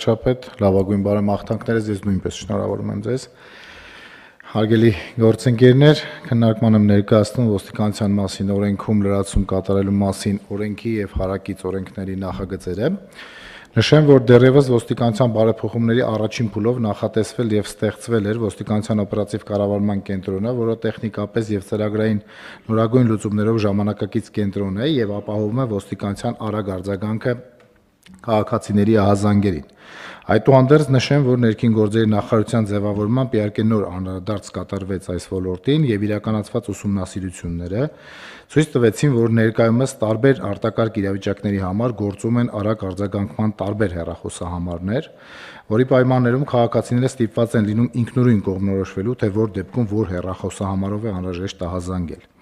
վարչապետ, լավագույն բարեմաղթանքներս, ես նույնպես շնորհավորում եմ ձեզ։ Հարգելի գործընկերներ, քննարկման եմ ներկայացնում ոստիկանության մասին օրենքում լրացում կատարելու մասին օրենքի եւ հարակից օրենքների նախագծերը։ Նշեմ, որ դեռևս ոստիկանության բարեփոխումների առաջին փուլով նախատեսվել եւ ստեղծվել էր ոստիկանության օպերատիվ կառավարման կենտրոնը, որը տեխնիկապես եւ ծրագրային նորագույն լուծումներով ժամանակակից կենտրոն է եւ ապահովում է ոստիկանության արագ արձագանքը քաղաքացիների ահազանգերին։ Այդուհանդերձ նշեմ, որ ներքին գործերի նախարարության ձևավորմամբ իհարկե նոր անդրադարձ կատարվեց այս ոլորտին եւ իրականացված ուսումնասիրությունները ցույց տվեցին, որ ներկայումս տարբեր արտակարգ իրավիճակների համար գործում են արագ արձագանքման տարբեր հեռախոսահամարներ, որի պայմաններում քաղաքացիները ստիպված են լինում ինքնուրույն կողմնորոշվելու, թե որ դեպքում որ հեռախոսահամարով է անհրաժեշտ ահազանգել։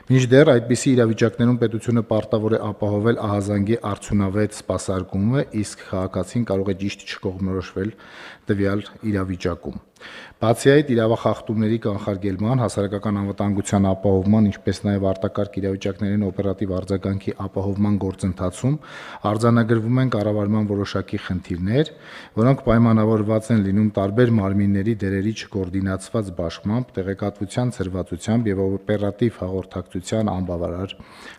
Մինչդեռ այդպիսի իրավիճակներում պետությունը պարտավոր է ապահովել ահազանգի արդյունավետ սպասարկումը, իսկ քաղաքացին կարող է ճիշտ չկողմնորոշվել տվյալ իրավիճակում։ Բացի այդ, իրավախախտումների կանխարգելման, հասարակական անվտանգության ապահովման, ինչպես նաև արտակարգ իրավիճակներին օպերատիվ արձագանքի ապահովման գործընթացում արձանագրվում են կառավարման որոշակի խնդիրներ, որոնք պայմանավորված են լինում տարբեր մարմինների դերերի չկոորդինացված բաշխմամբ, տեղեկատվության ցրվածությամբ եւ օպերատիվ հաղորդակցության անբավարար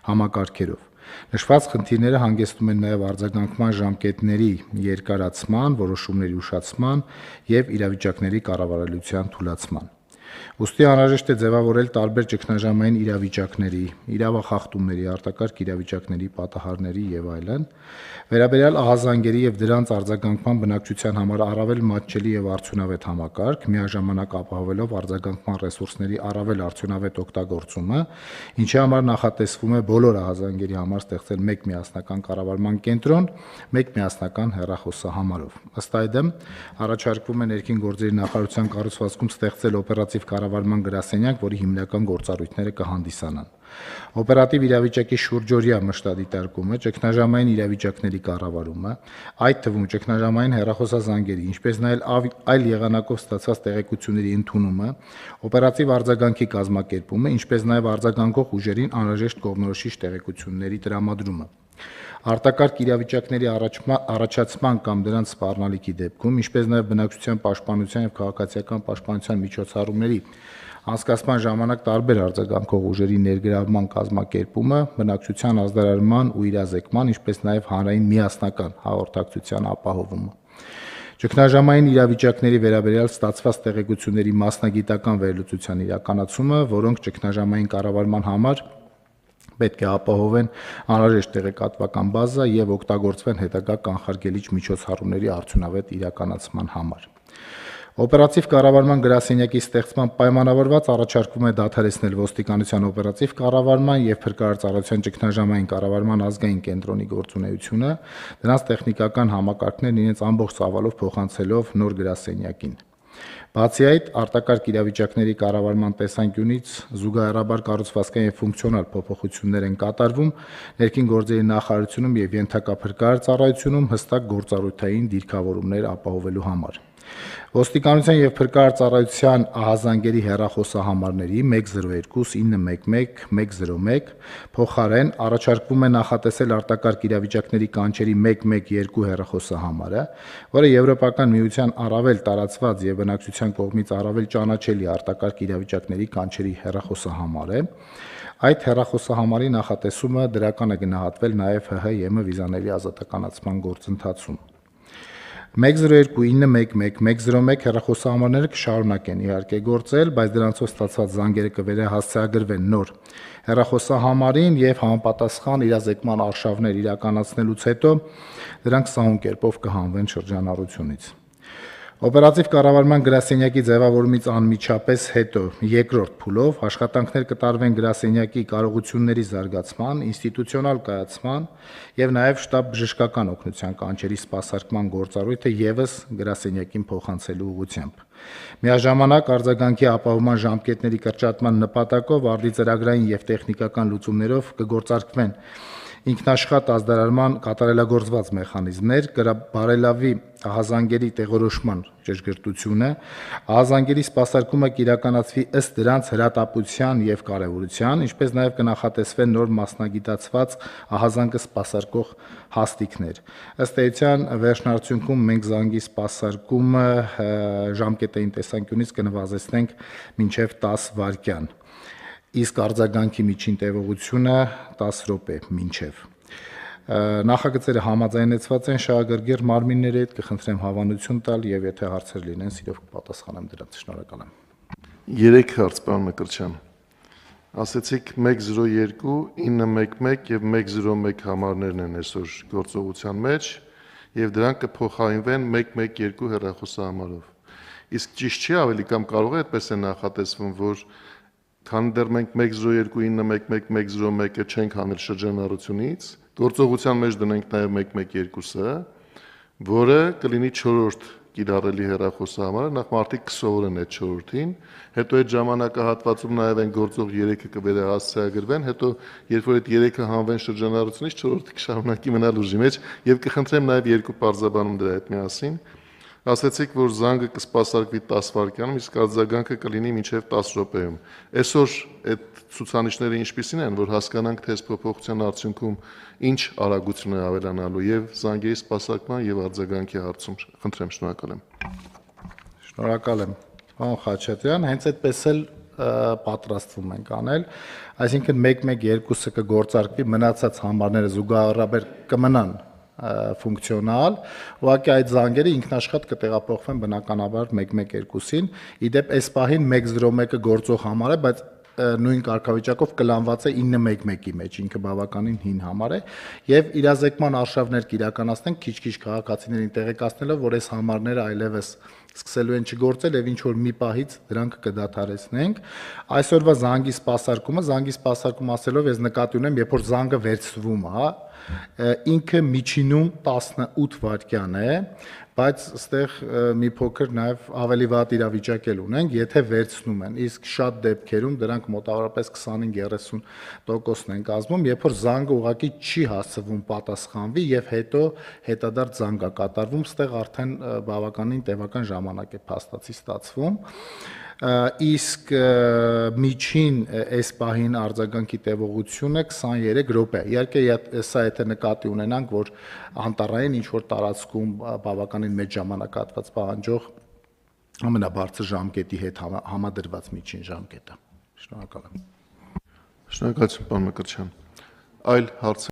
համակարգերով։ Նշված խնդիրները հանգեցնում են նաև արձագանքման ժամկետների երկարացման, որոշումների ուշացման եւ իրավիճակների կառավարելիության թուլացման։ Ուստի անհրաժեշտ է ձևավորել տարբեր ճգնաժամային իրավիճակների, իրավախախտումների, արտակարգ իրավիճակների, պատահարների եւ այլն, վերաբերյալ ահազանգերի եւ դրանց արձագանքման բնակչության համար առավել մատչելի եւ արդյունավետ համակարգ, միաժամանակ ապահովելով արձագանքման ռեսուրսների առավել արդյունավետ օգտագործումը, ինչի համար նախատեսվում է բոլոր ահազանգերի համար ստեղծել մեկ միասնական կառավարման կենտրոն, մեկ միասնական հեռախոսահամարով։ Ըստ այդմ, առաջարկվում է ներքին գործերի նախարարության կառուցվածքում ստեղծել օպերատիվ կառավարման գրասենյակ, որի հիմնական գործառույթները կհանդիսանան օպերատիվ իրավիճակի շուրջօրյա մշտադիտարկումը, ճգնաժամային իրավիճակների կառավարումը, այդ թվում ճգնաժամային հեռախոսազանգերի, ինչպես նաև այլ եղանակով ստացված տեղեկությունների ընդունումը, օպերատիվ արձագանքի կազմակերպումը, ինչպես նաև արձագանքող ուժերին անհրաժեշտ կողմնորոշիչ տեղեկությունների տրամադրումը։ Արտակարգ իրավիճակների առաջացման կամ դրանց սպառնալիքի դեպքում, ինչպես նաև բնակչության պաշտպանության եւ քաղաքացիական պաշտպանության միջոցառումների անցկացման ժամանակ տարբեր արձագանքող ուժերի ներգրավման կազմակերպումը, բնակչության ազդարարման ու իրազեկման, ինչպես նաև հանրային միասնական հաղորդակցության ապահովումը։ Ճգնաժամային իրավիճակների վերաբերյալ ստացված տեղեկությունների մասնագիտական վերլուծության իրականացումը, որոնք ճգնաժամային կառավարման համար պետք է ապահովեն անհրաժեշտ տեղեկատվական բազա եւ օգտագործվեն հետագա կանխարգելիչ միջոցառումների արդյունավետ իրականացման համար։ Օպերատիվ կառավարման գրասենյակի ստեղծման պայմանավորված առաջարկվում է դադարեցնել ոստիկանության օպերատիվ կառավարման եւ փրկարարծարության ճգնաժամային կառավարման ազգային կենտրոնի գործունեությունը, դրանց տեխնիկական համակարգներն իրենց ամբողջ ծավալով փոխանցելով նոր գրասենյակին։ Բացի այդ, արտակարգ իրավիճակների կառավարման տեսանկյունից զուգահեռաբար կառուցվածքային եւ ֆունկցիոնալ փոփոխություններ են կատարվում ներքին գործերի նախարարությունում եւ ենթակա փրկարարծառայությունում հստակ գործառույթային դիրքավորումներ ապահովելու համար։ Ոստիկանության եւ փրկարարծառայության ահազանգերի հեռախոսահամարների 102, 911, 101 փոխարեն առաջարկվում է նախատեսել արտակարգ իրավիճակների կանչերի 112 հեռախոսահամարը, որը Եվրոպական միության առավել տարածված եւ բնակչության կողմից առավել ճանաչելի արտակարգ իրավիճակների կանչերի հեռախոսահամար է։ Այդ հեռախոսահամարի նախատեսումը դրական է գնահատվել նաեւ ՀՀ-ԵՄ վիզաների ազատականացման գործընթացում։ 102, 911, 101 հեռախոսահամարները կշարունակեն իհարկե գործել, բայց դրանցով ստացված զանգերը կվերահասցեագրվեն նոր հեռախոսահամարին եւ համապատասխան իրազեկման արշավներ իրականացնելուց հետո դրանք սահուն կերպով կհանվեն շրջանառությունից։ Օպերատիվ կառավարման գրասենյակի ձևավորումից անմիջապես հետո երկրորդ փուլով աշխատանքներ կտարվեն գրասենյակի կարողությունների զարգացման, ինստիտուցիոնալ կայացման եւ նաեւ շտաբ բժշկական օգնության կանչերի սպասարկման գործառույթը եւս գրասենյակին փոխանցելու ուղղությամբ։ Միաժամանակ արձագանքի ապահովման ժամկետների կրճատման նպատակով արդի ծրագրային եւ տեխնիկական լուծումներով կգործարկվեն ինքնաշխատ ազդարարման կատարելագործված մեխանիզմներ, բարելավի ահազանգերի տեղորոշման ճշգրտությունը, ահազանգերի սպասարկումը կիրականացվի ըստ դրանց հրատապության եւ կարեւորության, ինչպես նաեւ կնախատեսվեն նոր մասնագիտացված ահազանգը սպասարկող հաստիկներ։ Ըստ էության վերջնարդյունքում մենք զանգի սպասարկումը ժամկետային տեսանկյունից կնվազեցնենք մինչև 10 վայրկյան, իսկ արձագանքի միջին տևողությունը 10 րոպե մինչև։ Նախագծերը համաձայնեցված են շահագրգիռ մարմինների հետ, կխնդրեմ հավանություն տալ եւ եթե հարցեր լինեն, սիրով կպատասխանեմ դրանց։ Շնորհակալ եմ։ 3 հարց, պարոն Մկրտչյան։ Ասացիք 102, 911 եւ 101 համարներն են այսօր գործողության մեջ եւ դրանք կփոխարինվեն 112 հեռախոսահամարով։ Իսկ ճիշտ չի ավելի կամ կարող է այդպես է նախատեսվում, որ քանի դեռ մենք 102, 911, 101-ը չենք հանել շրջանառությունից, գործողության մեջ դնենք նաեւ 112-ը, որը կլինի 4-րդ կիրառելի հեռախոսահամարը, նախ մարդիկ կսովորեն այդ 4-ին, հետո այդ ժամանակահատվածում նաև այն գործող 3-ը կվերահասցեագրվեն, հետո երբ որ այդ 3-ը հանվեն շրջանառությունից 4-ը կշարունակի մնալ ուժի մեջ եւ կխնդրեմ նաև երկու բարձաբանում դրա հետ միասին։ Ասացիք, որ զանգը կսպասարկվի 10 վայրկյանում, իսկ արձագանքը կլինի մինչև 10 րոպեում։ Այսօր այդ ցուցանիշները ինչպիսին են, որ հասկանանք, թե այս փոփոխության արդյունքում ինչ արագություն է ավելանալու եւ զանգերի սպասարկման եւ արձագանքի հարցում։ Խնդրեմ, շնորհակալ եմ։ Շնորհակալ եմ, պարոն Խաչատրյան, հենց այդպես էլ պատրաստվում ենք անել, այսինքն 112-ը կգործարկվի, մնացած համարները զուգահեռաբեր կմնան ֆունկցիոնալ, ուղղակի այդ զանգերը ինքնաշխատ կտեղափոխվեն բնականաբար 112-ին, իդեպ այս պահին 101-ը գործող համար է, բայց նույն կարգավիճակով կլանված է 911-ի մեջ, ինքը բավականին հին համար է, եւ իրազեկման արշավներ կիրականացնենք քիչ-քիչ քաղաքացիներին տեղեկացնելով, որ այս համարները այլևս սկսելու են չգործել եւ ինչ որ մի պահից դրանք կդադարեցնենք։ Այսօրվա զանգի սպասարկում ասելով ես նկատի ունեմ, երբ որ զանգը վերցվում է, ինքը միջինում 18 վայրկյան է, բայց այստեղ մի փոքր նաև ավելի վատ իրավիճակ էլ ունենք, եթե վերցնում են, իսկ շատ դեպքերում դրանք մոտավորապես 25-30%-ն են կազմում, երբ որ զանգը ուղղակի չի հասցվում պատասխանվի եւ հետո հետադարձ զանգ է կատարվում, այստեղ արդեն բավականին տևական ժամանակ է փաստացի ստացվում։ Իսկ միջին այս պահին արձագանքի տևողությունը 23 րոպե։ Իհարկե սա եթե նկատի ունենանք, որ անտառային ինչ որ տարածքում բավականին մեծ ժամանակահատված պահանջող ամենաբարձր ժամկետի հետ համադրված միջին ժամկետը։ Շնորհակալ եմ։ Շնորհակալություն, պարոն Մկրտչյան։ Այլ հարց